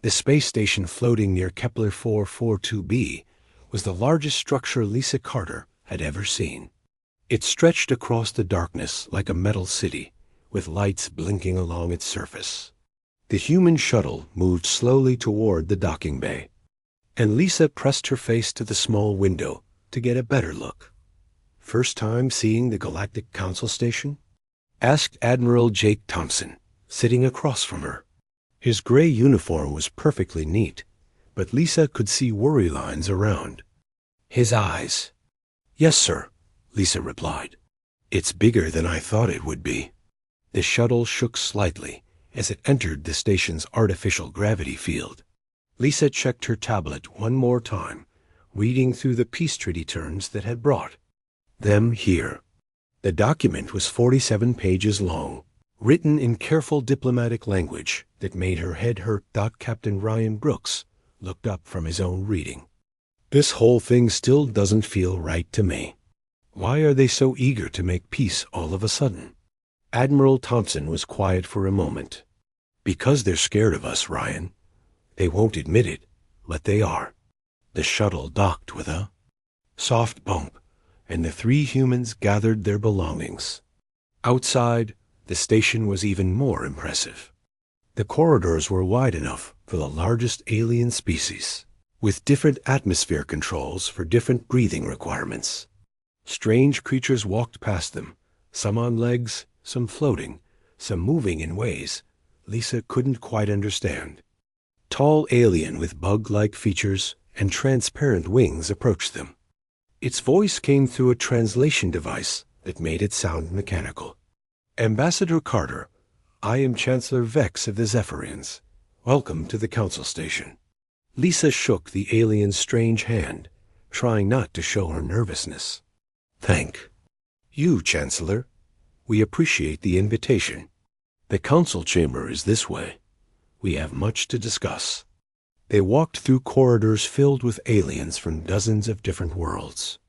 The space station floating near Kepler 442b was the largest structure Lisa Carter had ever seen. It stretched across the darkness like a metal city, with lights blinking along its surface. The human shuttle moved slowly toward the docking bay, and Lisa pressed her face to the small window to get a better look. "First time seeing the Galactic Council Station?" asked Admiral Jake Thompson, sitting across from her. His gray uniform was perfectly neat, but Lisa could see worry lines around his eyes. "Yes, sir," Lisa replied. "It's bigger than I thought it would be." The shuttle shook slightly as it entered the station's artificial gravity field. Lisa checked her tablet one more time, reading through the peace treaty terms that had brought them here. The document was 47 pages long, written in careful diplomatic language that made her head hurt. Captain Ryan Brooks looked up from his own reading. "This whole thing still doesn't feel right to me. Why are they so eager to make peace all of a sudden?" Admiral Thompson was quiet for a moment. "Because they're scared of us, Ryan. They won't admit it, but they are." The shuttle docked with a soft bump, and the three humans gathered their belongings. Outside, the station was even more impressive. The corridors were wide enough for the largest alien species, with different atmosphere controls for different breathing requirements. Strange creatures walked past them, some on legs, some floating, some moving in ways Lisa couldn't quite understand. Tall alien with bug-like features and transparent wings approached them. Its voice came through a translation device that made it sound mechanical. "Ambassador Carter, I am Chancellor Vex of the Zephyrians. Welcome to the Council Station." Lisa shook the alien's strange hand, trying not to show her nervousness. "Thank you, Chancellor. We appreciate the invitation. The council chamber is this way. We have much to discuss." They walked through corridors filled with aliens from dozens of different worlds.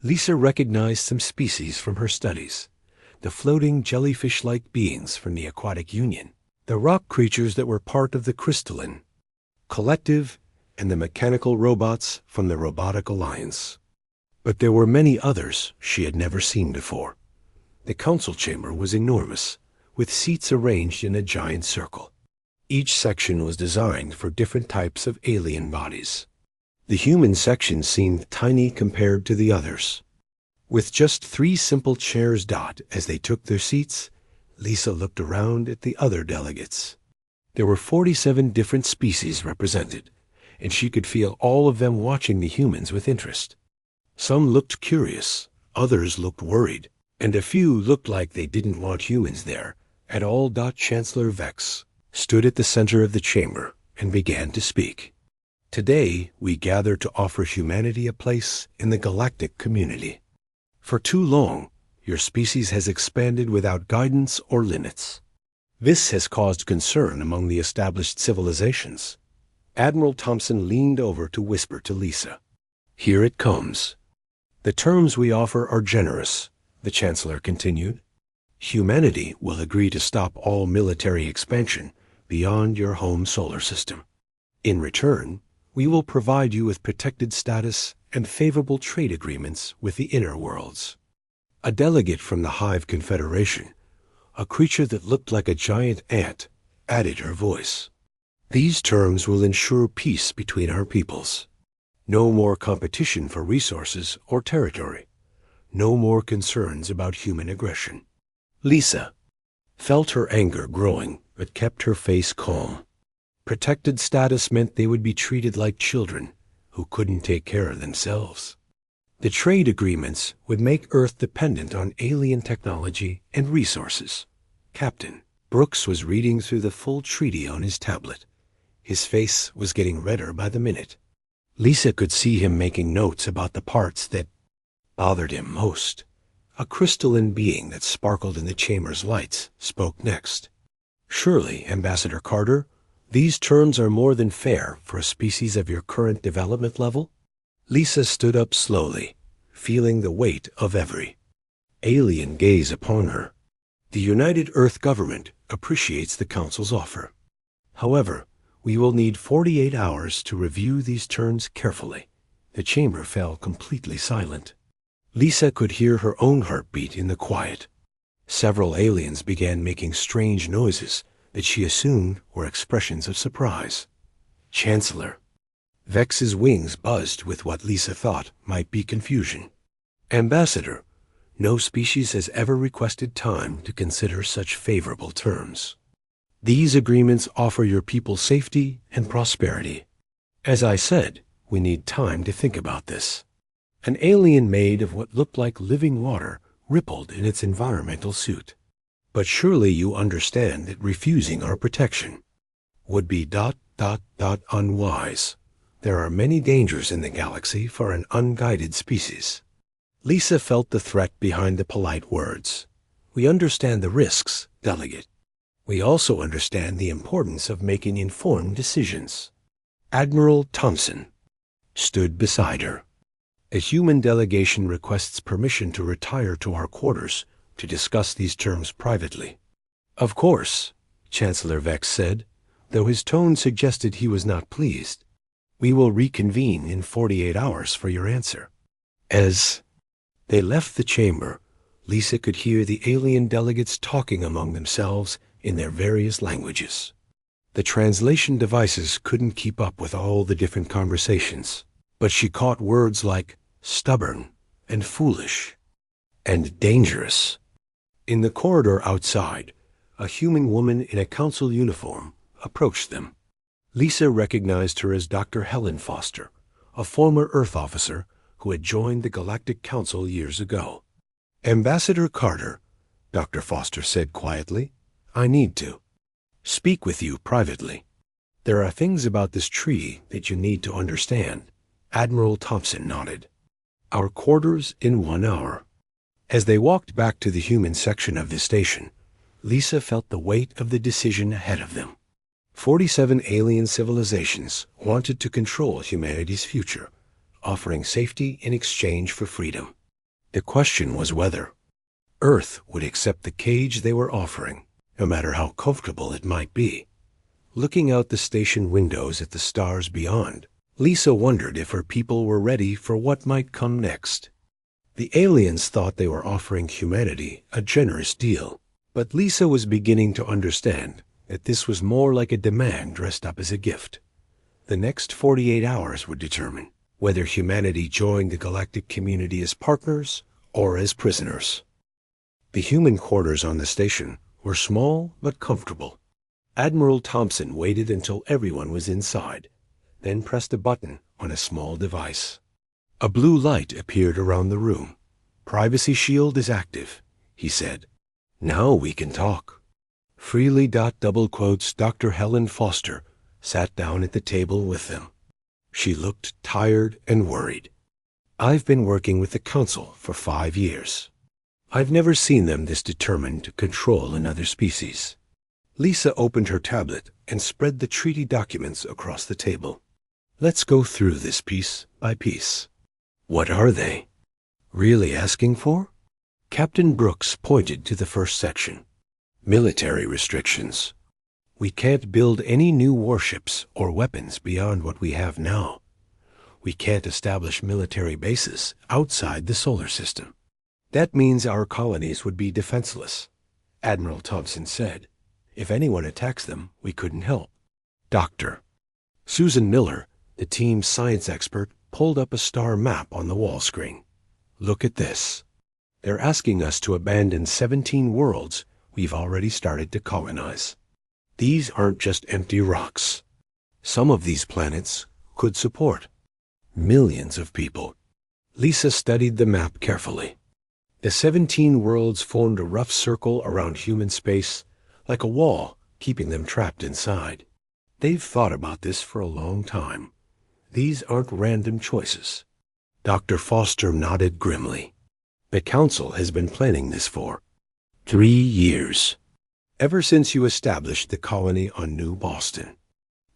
Lisa recognized some species from her studies: the floating jellyfish-like beings from the Aquatic Union, the rock creatures that were part of the Crystalline Collective, and the mechanical robots from the Robotic Alliance. But there were many others she had never seen before. The council chamber was enormous, with seats arranged in a giant circle. Each section was designed for different types of alien bodies. The human section seemed tiny compared to the others. With just 3 simple chairs as they took their seats, Lisa looked around at the other delegates. There were 47 different species represented, and she could feel all of them watching the humans with interest. Some looked curious, others looked worried, and a few looked like they didn't want humans there at all. Chancellor Vex stood at the center of the chamber and began to speak. "Today, we gather to offer humanity a place in the galactic community. For too long, your species has expanded without guidance or limits. This has caused concern among the established civilizations." Admiral Thompson leaned over to whisper to Lisa. "Here it comes. The terms we offer are generous," the Chancellor continued. "Humanity will agree to stop all military expansion beyond your home solar system. In return, we will provide you with protected status and favorable trade agreements with the inner worlds." A delegate from the Hive Confederation, a creature that looked like a giant ant, added her voice. "These terms will ensure peace between our peoples. No more competition for resources or territory. No more concerns about human aggression." Lisa felt her anger growing, but kept her face calm. Protected status meant they would be treated like children who couldn't take care of themselves. The trade agreements would make Earth dependent on alien technology and resources. Captain Brooks was reading through the full treaty on his tablet. His face was getting redder by the minute. Lisa could see him making notes about the parts that bothered him most. A crystalline being that sparkled in the chamber's lights spoke next. "Surely, Ambassador Carter, these terms are more than fair for a species of your current development level?" Lisa stood up slowly, feeling the weight of every alien gaze upon her. "The United Earth government appreciates the Council's offer. However, We will need 48 hours to review these turns carefully. The chamber fell completely silent. Lisa could hear her own heartbeat in the quiet. Several aliens began making strange noises that she assumed were expressions of surprise. Chancellor. Vex's wings buzzed with what Lisa thought might be confusion. Ambassador. No species has ever requested time to consider such favorable terms. These agreements offer your people safety and prosperity. As I said, we need time to think about this. An alien made of what looked like living water rippled in its environmental suit. But surely you understand that refusing our protection would be ... unwise. There are many dangers in the galaxy for an unguided species. Lisa felt the threat behind the polite words. We understand the risks, Delegate. We also understand the importance of making informed decisions. Admiral Thompson stood beside her. A human delegation requests permission to retire to our quarters to discuss these terms privately. Of course, Chancellor Vex said, though his tone suggested he was not pleased. We will reconvene in 48 hours for your answer. As they left the chamber, Lisa could hear the alien delegates talking among themselves in their various languages. The translation devices couldn't keep up with all the different conversations, but she caught words like stubborn and foolish and dangerous. In the corridor outside, a human woman in a council uniform approached them. Lisa recognized her as Dr. Helen Foster, a former Earth officer who had joined the Galactic Council years ago. Ambassador Carter, Dr. Foster said quietly, I need to speak with you privately. There are things about this treaty that you need to understand. Admiral Thompson nodded. Our quarters in 1 hour. As they walked back to the human section of the station, Lisa felt the weight of the decision ahead of them. 47 alien civilizations wanted to control humanity's future, offering safety in exchange for freedom. The question was whether Earth would accept the cage they were offering, no matter how comfortable it might be. Looking out the station windows at the stars beyond, Lisa wondered if her people were ready for what might come next. The aliens thought they were offering humanity a generous deal, but Lisa was beginning to understand that this was more like a demand dressed up as a gift. The next 48 hours would determine whether humanity joined the galactic community as partners or as prisoners. The human quarters on the station were small but comfortable. Admiral Thompson waited until everyone was inside, then pressed a button on a small device. A blue light appeared around the room. Privacy shield is active, he said. Now we can talk. Freely. Dr. Helen Foster sat down at the table with them. She looked tired and worried. I've been working with the Council for 5 years. I've never seen them this determined to control another species. Lisa opened her tablet and spread the treaty documents across the table. Let's go through this piece by piece. What are they really asking for? Captain Brooks pointed to the first section. Military restrictions. We can't build any new warships or weapons beyond what we have now. We can't establish military bases outside the solar system. That means our colonies would be defenseless, Admiral Thompson said. If anyone attacks them, we couldn't help. Doctor. Susan Miller, the team's science expert, pulled up a star map on the wall screen. Look at this. They're asking us to abandon 17 worlds we've already started to colonize. These aren't just empty rocks. Some of these planets could support millions of people. Lisa studied the map carefully. The 17 worlds formed a rough circle around human space, like a wall keeping them trapped inside. They've thought about this for a long time. These aren't random choices. Dr. Foster nodded grimly. The Council has been planning this for 3 years. Ever since you established the colony on New Boston.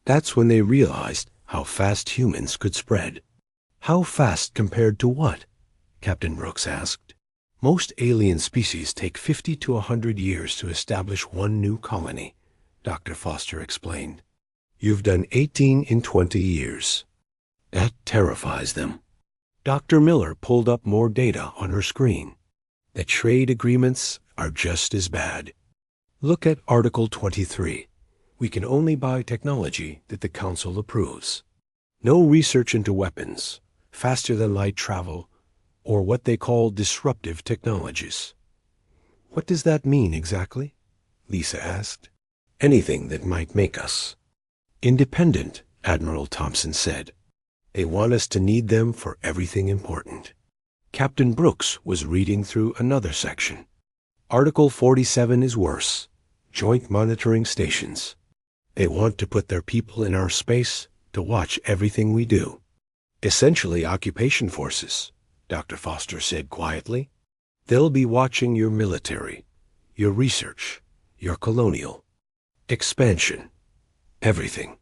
That's when they realized how fast humans could spread. How fast compared to what? Captain Brooks asked. Most alien species take 50 to 100 years to establish one new colony, Dr. Foster explained. You've done 18 in 20 years. That terrifies them. Dr. Miller pulled up more data on her screen. The trade agreements are just as bad. Look at Article 23. We can only buy technology that the Council approves. No research into weapons, faster-than-light travel, or what they call disruptive technologies. What does that mean exactly? Lisa asked. Anything that might make us independent, Admiral Thompson said. They want us to need them for everything important. Captain Brooks was reading through another section. Article 47 is worse. Joint monitoring stations. They want to put their people in our space to watch everything we do. Essentially occupation forces, Dr. Foster said quietly. They'll be watching your military, your research, your colonial, expansion, everything.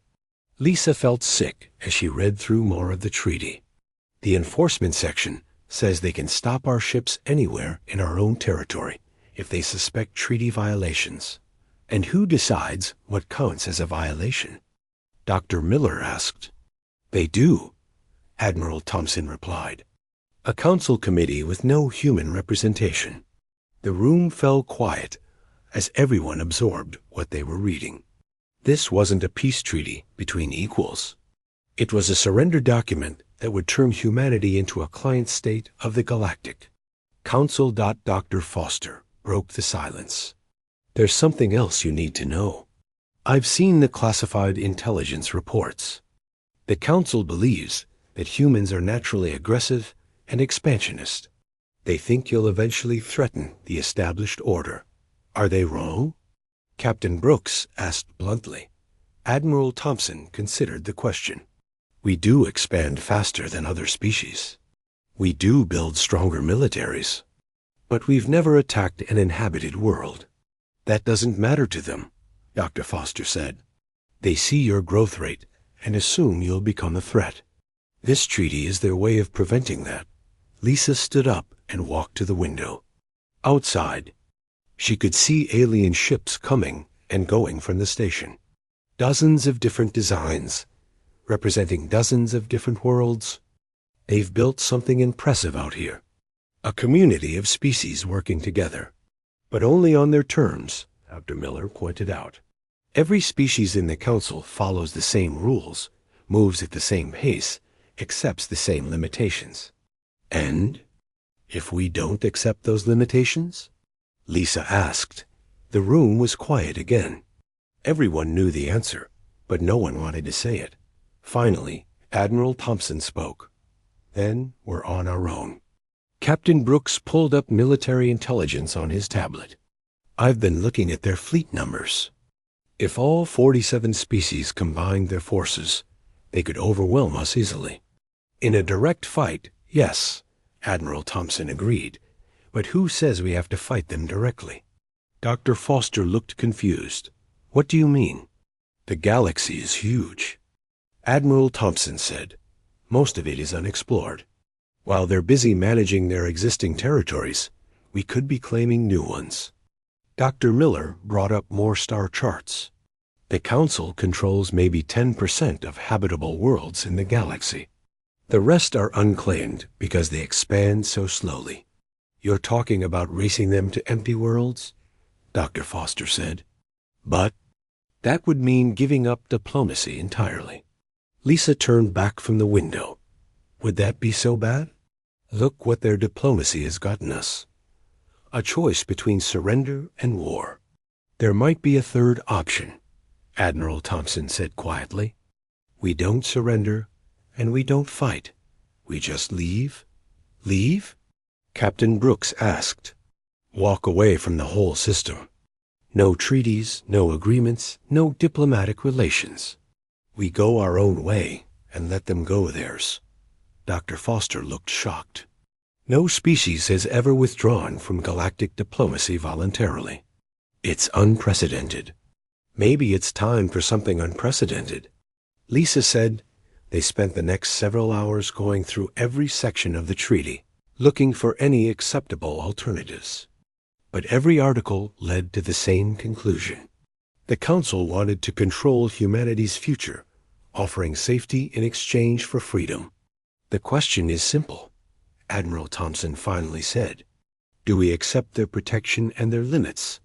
Lisa felt sick as she read through more of the treaty. The enforcement section says they can stop our ships anywhere in our own territory if they suspect treaty violations. And who decides what counts as a violation? Dr. Miller asked. They do, Admiral Thompson replied. A council committee with no human representation. The room fell quiet as everyone absorbed what they were reading. This wasn't a peace treaty between equals. It was a surrender document that would turn humanity into a client state of the Galactic. Council. Dr. Foster broke the silence. There's something else you need to know. I've seen the classified intelligence reports. The Council believes that humans are naturally aggressive and expansionist. They think you'll eventually threaten the established order. Are they wrong? Captain Brooks asked bluntly. Admiral Thompson considered the question. We do expand faster than other species. We do build stronger militaries. But we've never attacked an inhabited world. That doesn't matter to them, Dr. Foster said. They see your growth rate and assume you'll become a threat. This treaty is their way of preventing that. Lisa stood up and walked to the window. Outside, she could see alien ships coming and going from the station. Dozens of different designs, representing dozens of different worlds. They've built something impressive out here. A community of species working together. But only on their terms, Dr. Miller pointed out. Every species in the Council follows the same rules, moves at the same pace, accepts the same limitations. And if we don't accept those limitations? Lisa asked. The room was quiet again. Everyone knew the answer, but no one wanted to say it. Finally, Admiral Thompson spoke. Then we're on our own. Captain Brooks pulled up military intelligence on his tablet. I've been looking at their fleet numbers. If all 47 species combined their forces, they could overwhelm us easily. In a direct fight, yes, Admiral Thompson agreed. But who says we have to fight them directly? Dr. Foster looked confused. What do you mean? The galaxy is huge. Admiral Thompson said. Most of it is unexplored. While they're busy managing their existing territories, we could be claiming new ones. Dr. Miller brought up more star charts. The Council controls maybe 10% of habitable worlds in the galaxy. The rest are unclaimed because they expand so slowly. You're talking about racing them to empty worlds? Dr. Foster said. But that would mean giving up diplomacy entirely. Lisa turned back from the window. Would that be so bad? Look what their diplomacy has gotten us. A choice between surrender and war. There might be a third option, Admiral Thompson said quietly. We don't surrender, and we don't fight. We just leave. Leave? Captain Brooks asked. Walk away from the whole system. No treaties, no agreements, no diplomatic relations. We go our own way and let them go theirs. Dr. Foster looked shocked. No species has ever withdrawn from galactic diplomacy voluntarily. It's unprecedented. Maybe it's time for something unprecedented. Lisa said they spent the next several hours going through every section of the treaty, looking for any acceptable alternatives. But every article led to the same conclusion. The Council wanted to control humanity's future, offering safety in exchange for freedom. "The question is simple," Admiral Thompson finally said. "Do we accept their protection and their limits,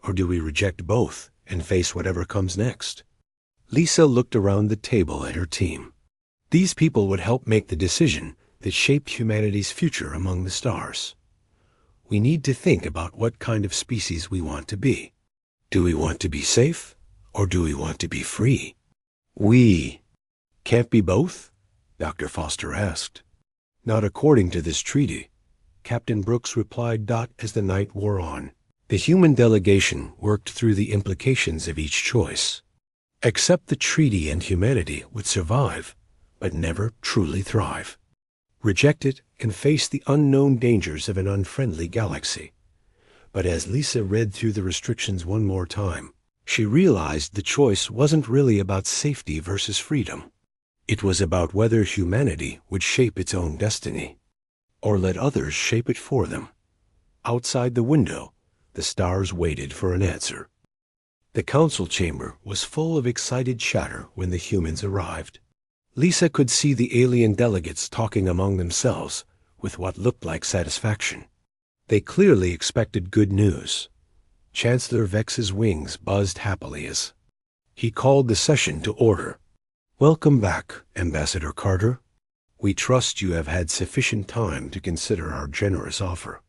or do we reject both and face whatever comes next?" Lisa looked around the table at her team. These people would help make the decision that shaped humanity's future among the stars. We need to think about what kind of species we want to be. Do we want to be safe, or do we want to be free? "We can't be both?" Dr. Foster asked. "Not according to this treaty," Captain Brooks replied. As the night wore on, the human delegation worked through the implications of each choice. Accept the treaty and humanity would survive, but never truly thrive. Reject it and face the unknown dangers of an unfriendly galaxy. But as Lisa read through the restrictions one more time, she realized the choice wasn't really about safety versus freedom. It was about whether humanity would shape its own destiny, or let others shape it for them. Outside the window, the stars waited for an answer. The council chamber was full of excited chatter when the humans arrived. Lisa could see the alien delegates talking among themselves with what looked like satisfaction. They clearly expected good news. Chancellor Vex's wings buzzed happily as he called the session to order. "Welcome back, Ambassador Carter. We trust you have had sufficient time to consider our generous offer."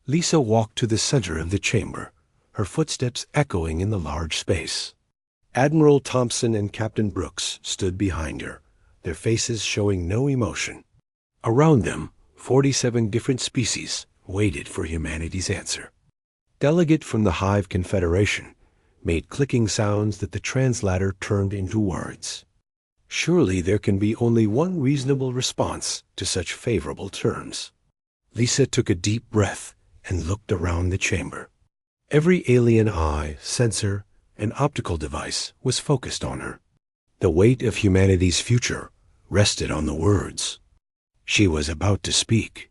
Lisa walked to the center of the chamber, her footsteps echoing in the large space. Admiral Thompson and Captain Brooks stood behind her, their faces showing no emotion. Around them, 47 different species waited for humanity's answer. Delegate from the Hive Confederation made clicking sounds that the translator turned into words. Surely there can be only one reasonable response to such favorable terms. Lisa took a deep breath and looked around the chamber. Every alien eye, sensor, and optical device was focused on her. The weight of humanity's future rested on the words. She was about to speak.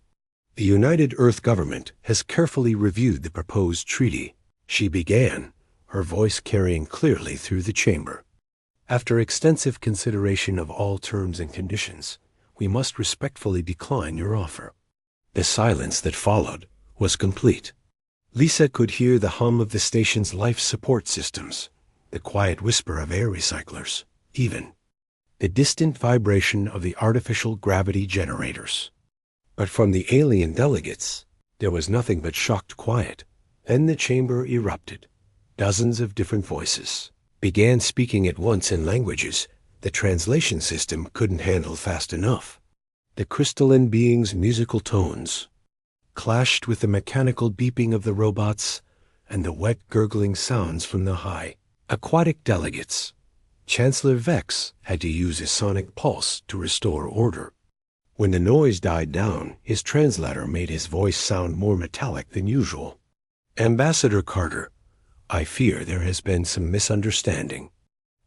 "The United Earth government has carefully reviewed the proposed treaty," she began, her voice carrying clearly through the chamber. "After extensive consideration of all terms and conditions, we must respectfully decline your offer." The silence that followed was complete. Lisa could hear the hum of the station's life support systems, the quiet whisper of air recyclers, even the distant vibration of the artificial gravity generators. But from the alien delegates, there was nothing but shocked quiet. Then the chamber erupted. Dozens of different voices began speaking at once in languages the translation system couldn't handle fast enough. The crystalline being's musical tones clashed with the mechanical beeping of the robots and the wet gurgling sounds from the high aquatic delegates. Chancellor Vex had to use a sonic pulse to restore order. When the noise died down, his translator made his voice sound more metallic than usual. "Ambassador Carter, I fear there has been some misunderstanding.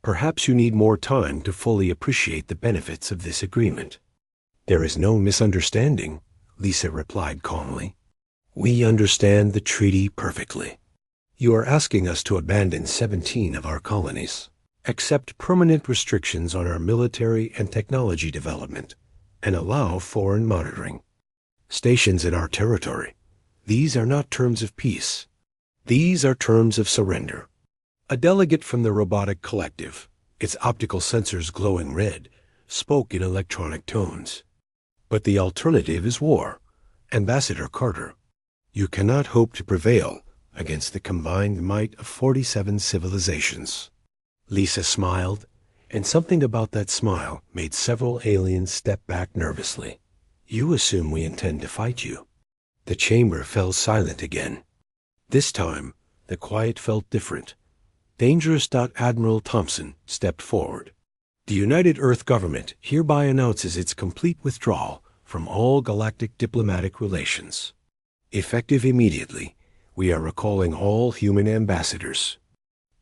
Perhaps you need more time to fully appreciate the benefits of this agreement." "There is no misunderstanding," Lisa replied calmly. "We understand the treaty perfectly. You are asking us to abandon 17 of our colonies, accept permanent restrictions on our military and technology development, and allow foreign monitoring. Stations in our territory. These are not terms of peace. These are terms of surrender." A delegate from the robotic collective, its optical sensors glowing red, spoke in electronic tones. "But the alternative is war, Ambassador Carter. You cannot hope to prevail against the combined might of 47 civilizations." Lisa smiled, and something about that smile made several aliens step back nervously. "You assume we intend to fight you." The chamber fell silent again. This time, the quiet felt different. Dangerous. Admiral Thompson stepped forward. "The United Earth government hereby announces its complete withdrawal from all galactic diplomatic relations. Effective immediately, we are recalling all human ambassadors,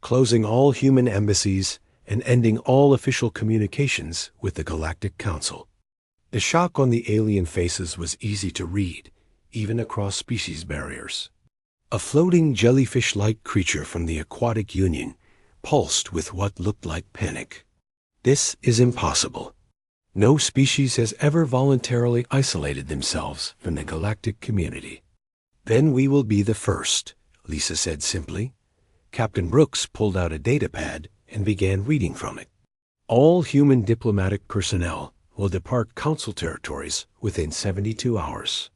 closing all human embassies, and ending all official communications with the Galactic Council." The shock on the alien faces was easy to read, even across species barriers. A floating jellyfish-like creature from the Aquatic Union pulsed with what looked like panic. This is impossible. No species has ever voluntarily isolated themselves from the galactic community. Then we will be the first, Lisa said simply. Captain Brooks pulled out a datapad and began reading from it. All human diplomatic personnel will depart Council territories within 72 hours.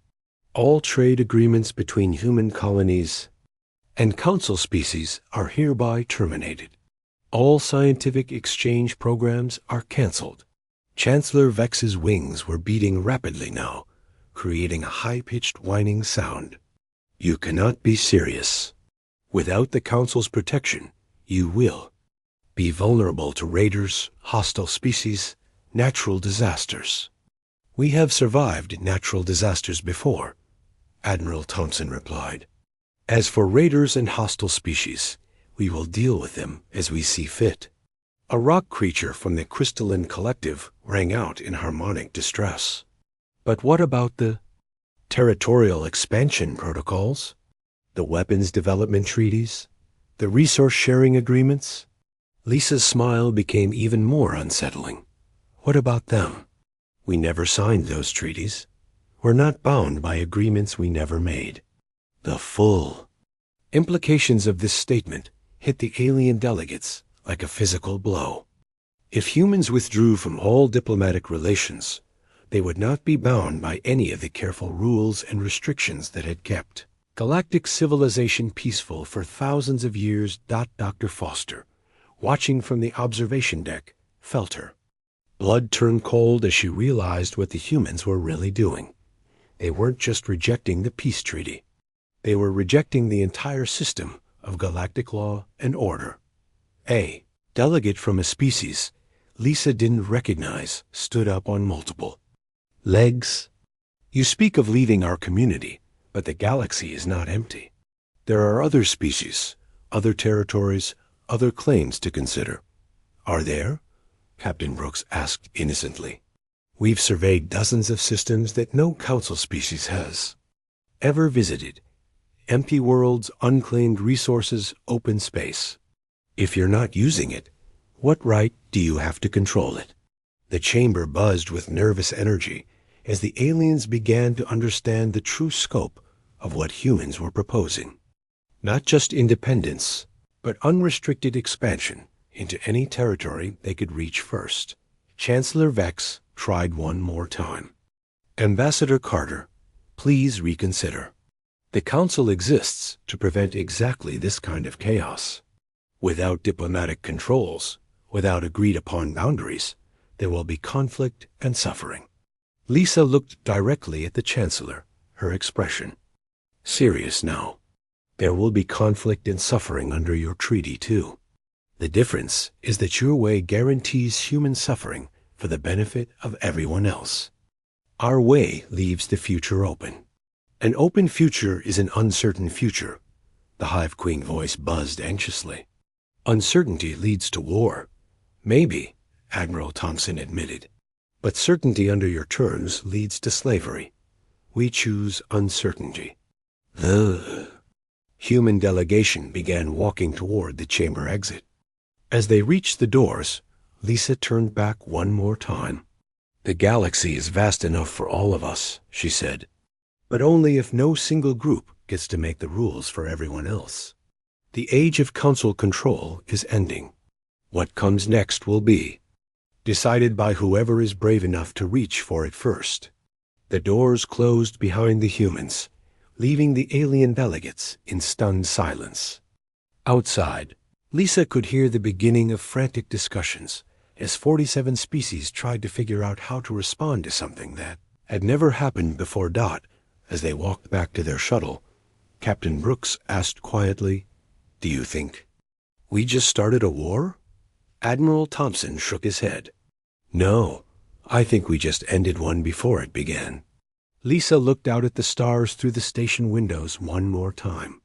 All trade agreements between human colonies and Council species are hereby terminated. All scientific exchange programs are canceled. Chancellor Vex's wings were beating rapidly now, creating a high-pitched whining sound. You cannot be serious. Without the Council's protection, you will be vulnerable to raiders, hostile species, natural disasters. We have survived natural disasters before, Admiral Thompson replied. As for raiders and hostile species, we will deal with them as we see fit. A rock creature from the crystalline collective rang out in harmonic distress. But what about the territorial expansion protocols? The weapons development treaties? The resource-sharing agreements? Lisa's smile became even more unsettling. What about them? We never signed those treaties. We're not bound by agreements we never made. The full implications of this statement hit the alien delegates like a physical blow. If humans withdrew from all diplomatic relations, they would not be bound by any of the careful rules and restrictions that had kept galactic civilization peaceful for thousands of years. Dr. Foster, watching from the observation deck, felt her blood turn cold as she realized what the humans were really doing. They weren't just rejecting the peace treaty. They were rejecting the entire system of galactic law and order. A delegate from a species Lisa didn't recognize stood up on multiple legs. You speak of leaving our community, but the galaxy is not empty. There are other species, other territories, other claims to consider. Are there? Captain Brooks asked innocently. We've surveyed dozens of systems that no Council species has ever visited. Empty worlds, unclaimed resources, open space. If you're not using it, what right do you have to control it? The chamber buzzed with nervous energy as the aliens began to understand the true scope of what humans were proposing. Not just independence, but unrestricted expansion into any territory they could reach first. Chancellor Vex tried one more time. Ambassador Carter, please reconsider. The Council exists to prevent exactly this kind of chaos. Without diplomatic controls, without agreed-upon boundaries, there will be conflict and suffering. Lisa looked directly at the Chancellor, her expression serious now. There will be conflict and suffering under your treaty, too. The difference is that your way guarantees human suffering for the benefit of everyone else. Our way leaves the future open. An open future is an uncertain future. The Hive Queen voice buzzed anxiously. Uncertainty leads to war. Maybe, Admiral Thompson admitted. But certainty under your terms leads to slavery. We choose uncertainty. The human delegation began walking toward the chamber exit. As they reached the doors, Lisa turned back one more time. The galaxy is vast enough for all of us, she said, but only if no single group gets to make the rules for everyone else. The age of Council control is ending. What comes next will be decided by whoever is brave enough to reach for it first. The doors closed behind the humans, leaving the alien delegates in stunned silence. Outside, Lisa could hear the beginning of frantic discussions as 47 species tried to figure out how to respond to something that had never happened before. As they walked back to their shuttle, Captain Brooks asked quietly, "Do you think we just started a war?" Admiral Thompson shook his head. "No, I think we just ended one before it began." Lisa looked out at the stars through the station windows one more time.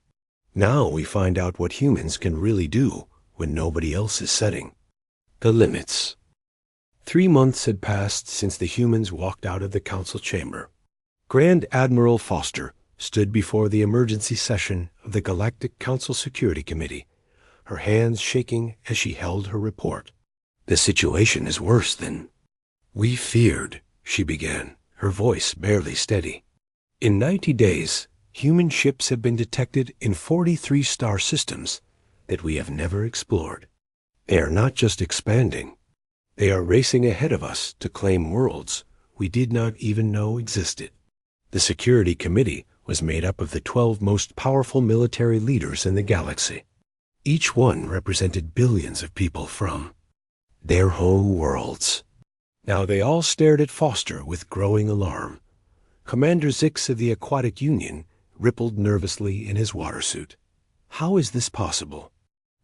Now we find out what humans can really do when nobody else is setting the limits. 3 months had passed since the humans walked out of the Council chamber. Grand Admiral Foster stood before the emergency session of the Galactic Council Security Committee, her hands shaking as she held her report. "The situation is worse than we feared," she began, her voice barely steady. "In 90 days, human ships have been detected in 43 star systems that we have never explored. They are not just expanding. They are racing ahead of us to claim worlds we did not even know existed." The Security Committee was made up of the 12 most powerful military leaders in the galaxy. Each one represented billions of people from their home worlds. Now they all stared at Foster with growing alarm. Commander Zix of the Aquatic Union rippled nervously in his water suit. How is this possible?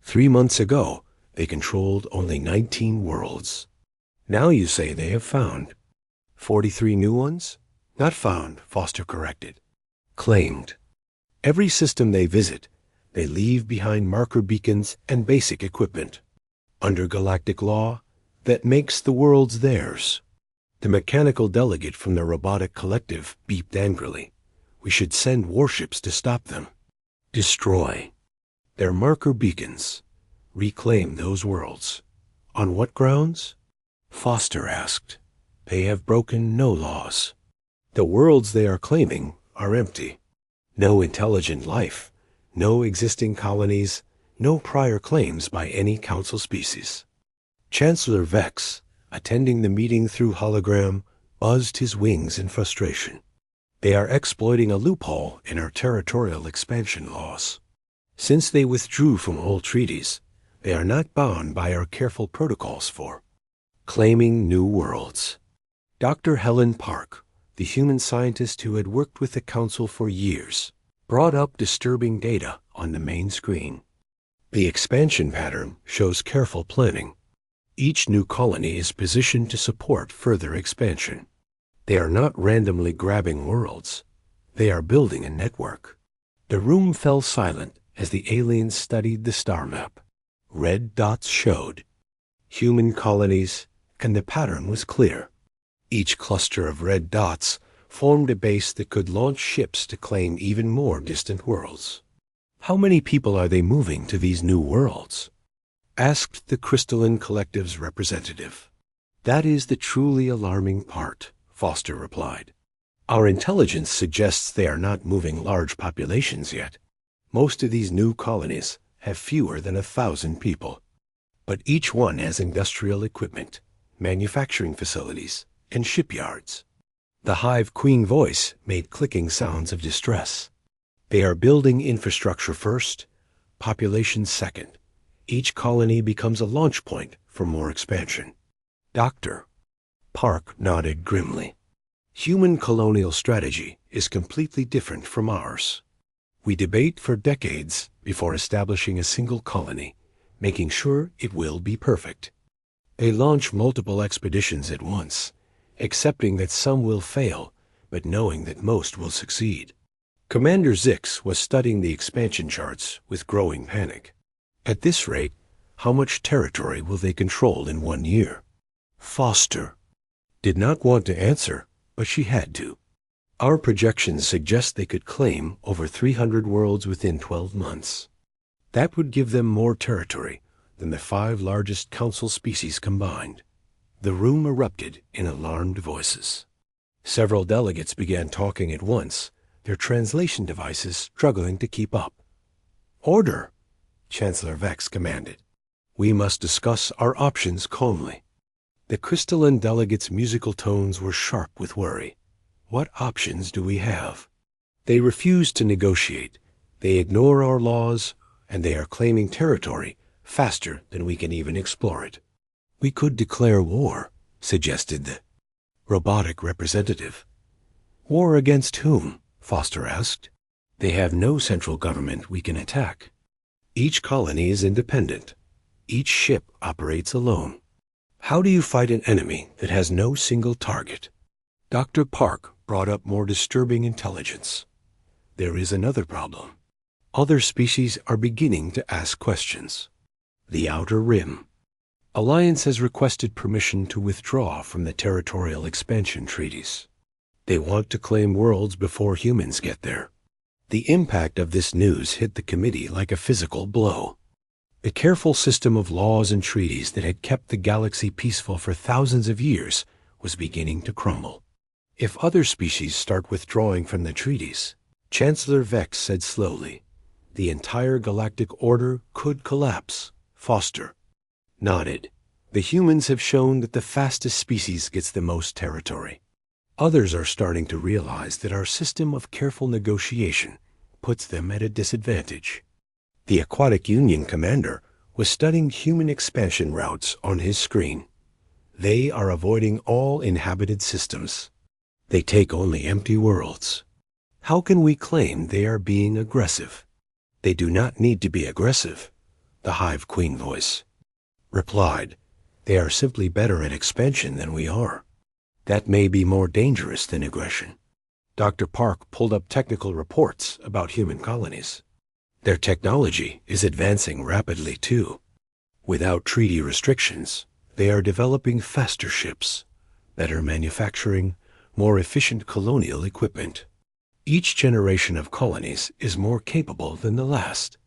3 months ago, they controlled only 19 worlds. Now you say they have found 43 new ones? Not found, Foster corrected. Claimed. Every system they visit, they leave behind marker beacons and basic equipment. Under galactic law, that makes the worlds theirs. The mechanical delegate from the robotic collective beeped angrily. We should send warships to stop them. Destroy their marker beacons. Reclaim those worlds. On what grounds? Foster asked. They have broken no laws. The worlds they are claiming are empty. No intelligent life, no existing colonies, no prior claims by any council species. Chancellor Vex, attending the meeting through hologram, buzzed his wings in frustration. They are exploiting a loophole in our territorial expansion laws. Since they withdrew from old treaties, they are not bound by our careful protocols for claiming new worlds. Dr. Helen Park, the human scientist who had worked with the Council for years, brought up disturbing data on the main screen. The expansion pattern shows careful planning. Each new colony is positioned to support further expansion. They are not randomly grabbing worlds. They are building a network. The room fell silent as the aliens studied the star map. Red dots showed human colonies, and the pattern was clear. Each cluster of red dots formed a base that could launch ships to claim even more distant worlds. How many people are they moving to these new worlds? Asked the Crystalline Collective's representative. That is the truly alarming part, Foster replied. Our intelligence suggests they are not moving large populations yet. Most of these new colonies have fewer than 1,000 people. But each one has industrial equipment, manufacturing facilities, and shipyards. The Hive Queen voice made clicking sounds of distress. They are building infrastructure first, population second. Each colony becomes a launch point for more expansion. Dr. Park nodded grimly. Human colonial strategy is completely different from ours. We debate for decades before establishing a single colony, making sure it will be perfect. They launch multiple expeditions at once, accepting that some will fail, but knowing that most will succeed. Commander Zix was studying the expansion charts with growing panic. At this rate, how much territory will they control in 1 year? Foster did not want to answer, but she had to. Our projections suggest they could claim over 300 worlds within 12 months. That would give them more territory than the 5 largest council species combined. The room erupted in alarmed voices. Several delegates began talking at once, their translation devices struggling to keep up. Order, Chancellor Vex commanded. We must discuss our options calmly. The crystalline delegates' musical tones were sharp with worry. What options do we have? They refuse to negotiate. They ignore our laws, and they are claiming territory faster than we can even explore it. We could declare war, suggested the robotic representative. War against whom? Foster asked. They have no central government we can attack. Each colony is independent. Each ship operates alone. How do you fight an enemy that has no single target? Dr. Park brought up more disturbing intelligence. There is another problem. Other species are beginning to ask questions. The Outer Rim. Alliance has requested permission to withdraw from the territorial expansion treaties. They want to claim worlds before humans get there. The impact of this news hit the committee like a physical blow. The careful system of laws and treaties that had kept the galaxy peaceful for thousands of years was beginning to crumble. If other species start withdrawing from the treaties, Chancellor Vex said slowly, the entire galactic order could collapse. Foster nodded. The humans have shown that the fastest species gets the most territory. Others are starting to realize that our system of careful negotiation puts them at a disadvantage. The Aquatic Union commander was studying human expansion routes on his screen. They are avoiding all inhabited systems. They take only empty worlds. How can we claim they are being aggressive? They do not need to be aggressive, the Hive Queen voice replied. They are simply better at expansion than we are. That may be more dangerous than aggression. Dr. Park pulled up technical reports about human colonies. Their technology is advancing rapidly too. Without treaty restrictions, they are developing faster ships, better manufacturing, more efficient colonial equipment. Each generation of colonies is more capable than the last.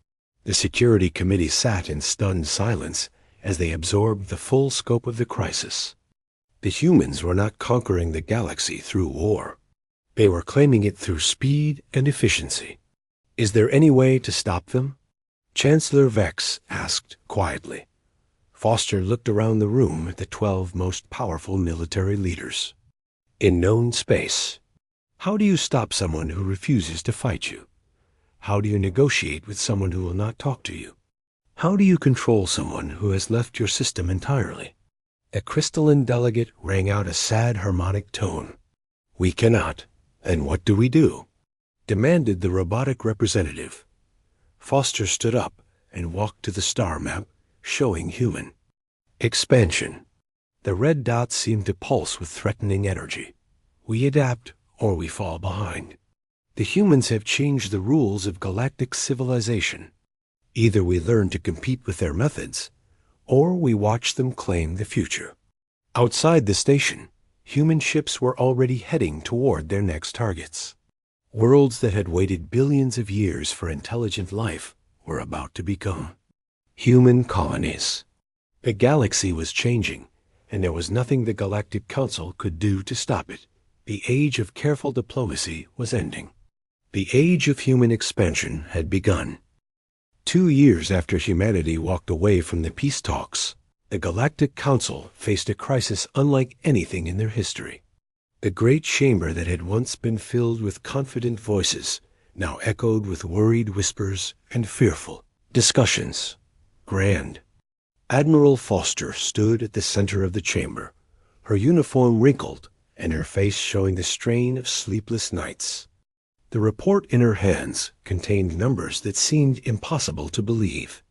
The Security Committee sat in stunned silence as they absorbed the full scope of the crisis. The humans were not conquering the galaxy through war. They were claiming it through speed and efficiency. Is there any way to stop them? Chancellor Vex asked quietly. Foster looked around the room at the 12 most powerful military leaders. In known space, how do you stop someone who refuses to fight you? How do you negotiate with someone who will not talk to you? How do you control someone who has left your system entirely? A crystalline delegate rang out a sad harmonic tone. We cannot. And what do we do? Demanded the robotic representative. Foster stood up and walked to the star map, showing human expansion. The red dots seemed to pulse with threatening energy. We adapt or we fall behind. The humans have changed the rules of galactic civilization. Either we learn to compete with their methods, or we watch them claim the future. Outside the station, human ships were already heading toward their next targets. Worlds that had waited billions of years for intelligent life were about to become human colonies. The galaxy was changing, and there was nothing the Galactic Council could do to stop it. The age of careful diplomacy was ending. The age of human expansion had begun. 2 years after humanity walked away from the peace talks, the Galactic Council faced a crisis unlike anything in their history. The great chamber that had once been filled with confident voices now echoed with worried whispers and fearful discussions. Grand Admiral Foster stood at the center of the chamber, her uniform wrinkled and her face showing the strain of sleepless nights. The report in her hands contained numbers that seemed impossible to believe.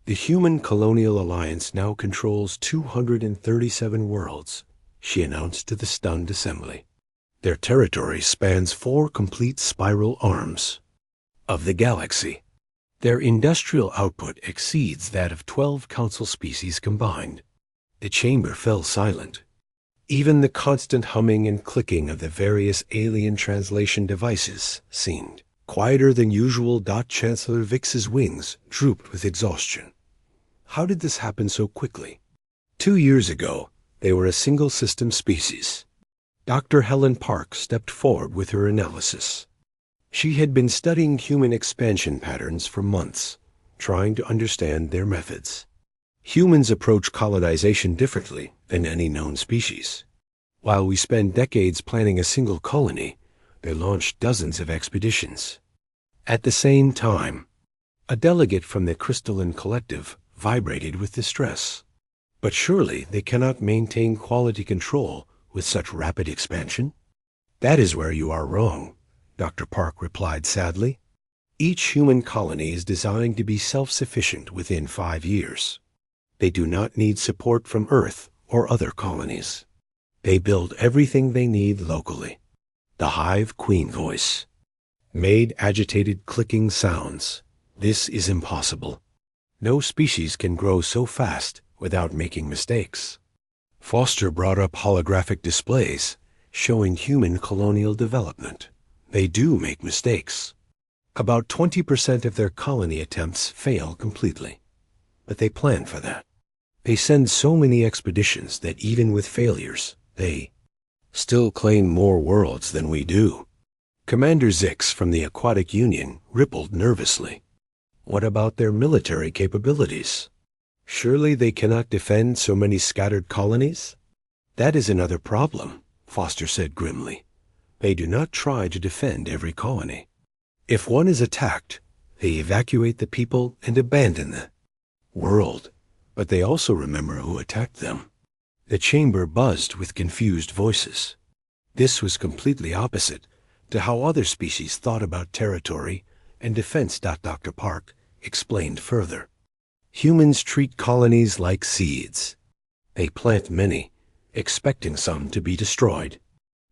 The Human Colonial Alliance now controls 237 worlds, she announced to the stunned assembly. Their territory spans 4 complete spiral arms of the galaxy. Their industrial output exceeds that of 12 council species combined. The chamber fell silent. Even the constant humming and clicking of the various alien translation devices seemed quieter than usual. Chancellor Vix's wings drooped with exhaustion. How did this happen so quickly? 2 years ago, they were a single-system species. Dr. Helen Park stepped forward with her analysis. She had been studying human expansion patterns for months, trying to understand their methods. Humans approach colonization differently than any known species. While we spend decades planning a single colony, they launch dozens of expeditions. At the same time, a delegate from the Crystalline Collective vibrated with distress. But surely they cannot maintain quality control with such rapid expansion? That is where you are wrong, Dr. Park replied sadly. Each human colony is designed to be self-sufficient within 5 years. They do not need support from Earth or other colonies. They build everything they need locally. The Hive Queen voice made agitated clicking sounds. This is impossible. No species can grow so fast without making mistakes. Foster brought up holographic displays showing human colonial development. They do make mistakes. About 20% of their colony attempts fail completely. but they plan for that. They send so many expeditions that even with failures, they still claim more worlds than we do. Commander Zix from the Aquatic Union rippled nervously. What about their military capabilities? Surely they cannot defend so many scattered colonies? That is another problem, Foster said grimly. They do not try to defend every colony. If one is attacked, they evacuate the people and abandon the world. But they also remember who attacked them. The chamber buzzed with confused voices. This was completely opposite to how other species thought about territory and defense. Dr. Park explained further. Humans treat colonies like seeds. They plant many, expecting some to be destroyed.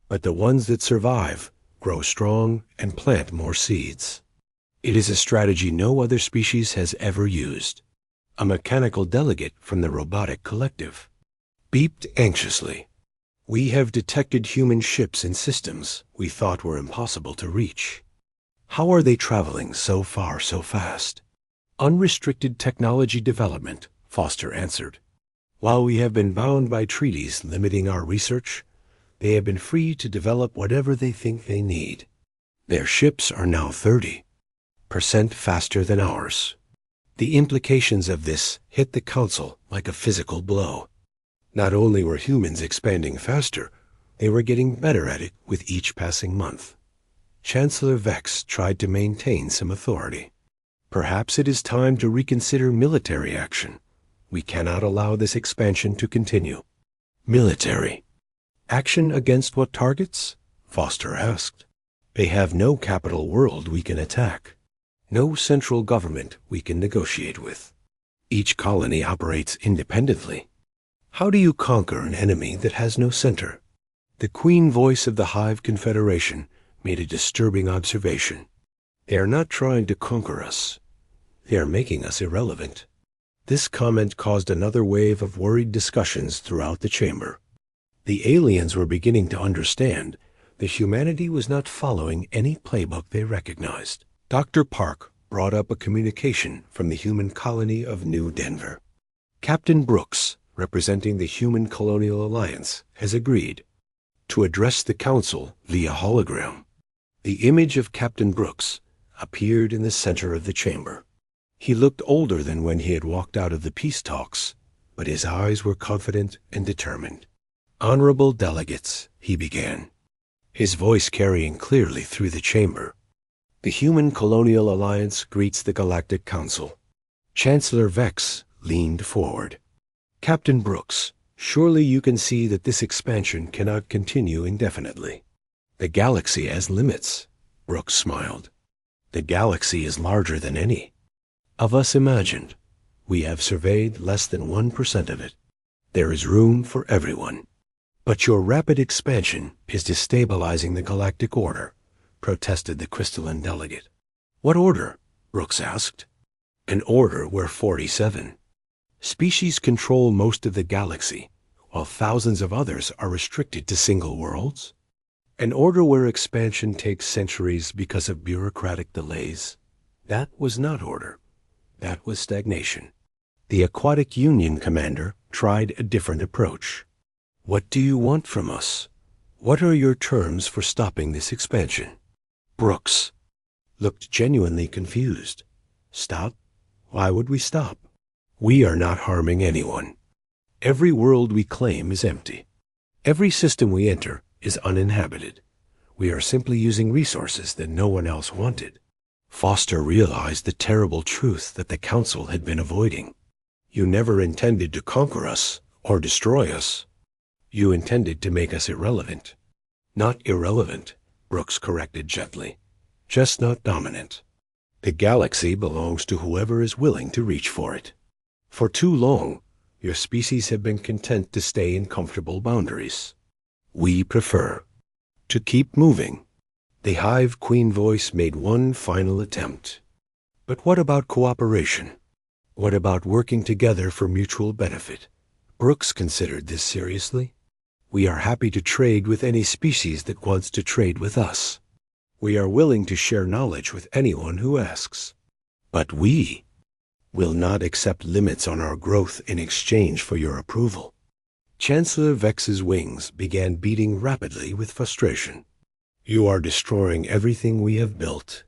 But the ones that survive grow strong and plant more seeds. It is a strategy no other species has ever used. A mechanical delegate from the robotic collective beeped anxiously. We have detected human ships and systems we thought were impossible to reach. How are they traveling so far so fast? Unrestricted technology development, Foster answered. While we have been bound by treaties limiting our research, they have been free to develop whatever they think they need. Their ships are now 30% faster than ours. The implications of this hit the Council like a physical blow. Not only were humans expanding faster, they were getting better at it with each passing month. Chancellor Vex tried to maintain some authority. Perhaps it is time to reconsider military action. We cannot allow this expansion to continue. Military action against what targets? Foster asked. They have no capital world we can attack. No central government we can negotiate with. Each colony operates independently. How do you conquer an enemy that has no center? The queen voice of the Hive Confederation made a disturbing observation. They are not trying to conquer us. They are making us irrelevant. This comment caused another wave of worried discussions throughout the chamber. The aliens were beginning to understand that humanity was not following any playbook they recognized. Dr. Park brought up a communication from the human colony of New Denver. Captain Brooks, representing the Human Colonial Alliance, has agreed to address the Council via hologram. The image of Captain Brooks appeared in the center of the chamber. He looked older than when he had walked out of the peace talks, but his eyes were confident and determined. Honorable delegates, he began, his voice carrying clearly through the chamber. The Human Colonial Alliance greets the Galactic Council. Chancellor Vex leaned forward. Captain Brooks, surely you can see that this expansion cannot continue indefinitely. The galaxy has limits, Brooks smiled. The galaxy is larger than any of us imagined. We have surveyed less than 1% of it. There is room for everyone. But your rapid expansion is destabilizing the galactic order, protested the crystalline delegate. What order? Brooks asked. An order where 47 species control most of the galaxy, while thousands of others are restricted to single worlds. An order where expansion takes centuries because of bureaucratic delays. That was not order. That was stagnation. The Aquatic Union commander tried a different approach. What do you want from us? What are your terms for stopping this expansion? Brooks looked genuinely confused. Stop? Why would we stop? We are not harming anyone. Every world we claim is empty. Every system we enter is uninhabited. We are simply using resources that no one else wanted. Foster realized the terrible truth that the Council had been avoiding. You never intended to conquer us or destroy us. You intended to make us irrelevant. Not irrelevant, Brooks corrected gently. Just not dominant. The galaxy belongs to whoever is willing to reach for it. For too long, your species have been content to stay in comfortable boundaries. We prefer to keep moving. The Hive Queen voice made one final attempt. But what about cooperation? What about working together for mutual benefit? Brooks considered this seriously. We are happy to trade with any species that wants to trade with us. We are willing to share knowledge with anyone who asks. But we will not accept limits on our growth in exchange for your approval." Chancellor Vex's wings began beating rapidly with frustration. "You are destroying everything we have built.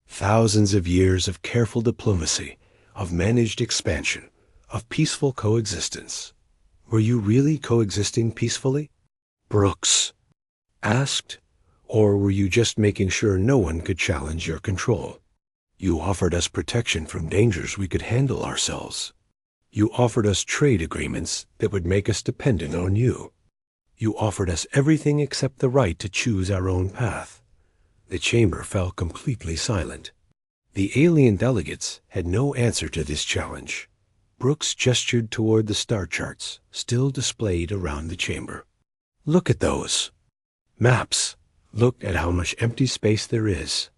Thousands of years of careful diplomacy, of managed expansion, of peaceful coexistence. Were you really coexisting peacefully?" Brooks asked. "Or were you just making sure no one could challenge your control? You offered us protection from dangers we could handle ourselves. You offered us trade agreements that would make us dependent on you. You offered us everything except the right to choose our own path." The chamber fell completely silent. The alien delegates had no answer to this challenge. Brooks gestured toward the star charts still displayed around the chamber. "Look at those maps. Look at how much empty space there is.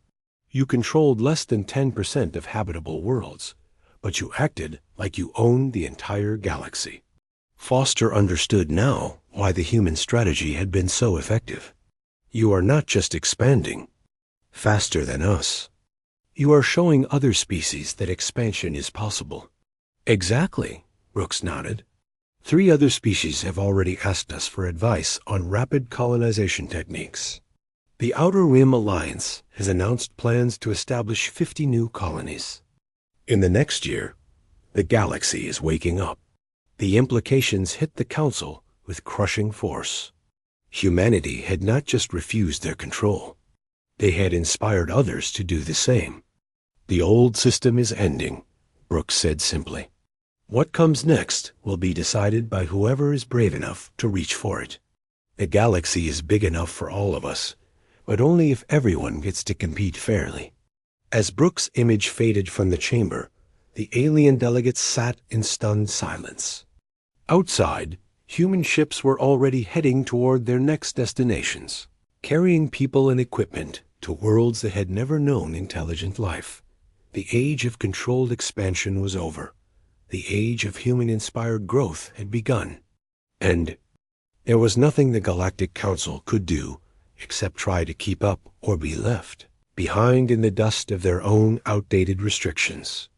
You controlled less than 10% of habitable worlds, but you acted like you owned the entire galaxy." Foster understood now why the human strategy had been so effective. "You are not just expanding faster than us. You are showing other species that expansion is possible." "Exactly," Brooks nodded. 3 other species have already asked us for advice on rapid colonization techniques. The Outer Rim Alliance has announced plans to establish 50 new colonies. In the next year, the galaxy is waking up. The implications hit the Council with crushing force. Humanity had not just refused their control. They had inspired others to do the same. "The old system is ending," Brooks said simply. "What comes next will be decided by whoever is brave enough to reach for it. The galaxy is big enough for all of us, but only if everyone gets to compete fairly." As Brooks' image faded from the chamber, the alien delegates sat in stunned silence. Outside, human ships were already heading toward their next destinations, carrying people and equipment to worlds that had never known intelligent life. The age of controlled expansion was over. The age of human-inspired growth had begun. And there was nothing the Galactic Council could do except try to keep up or be left behind in the dust of their own outdated restrictions.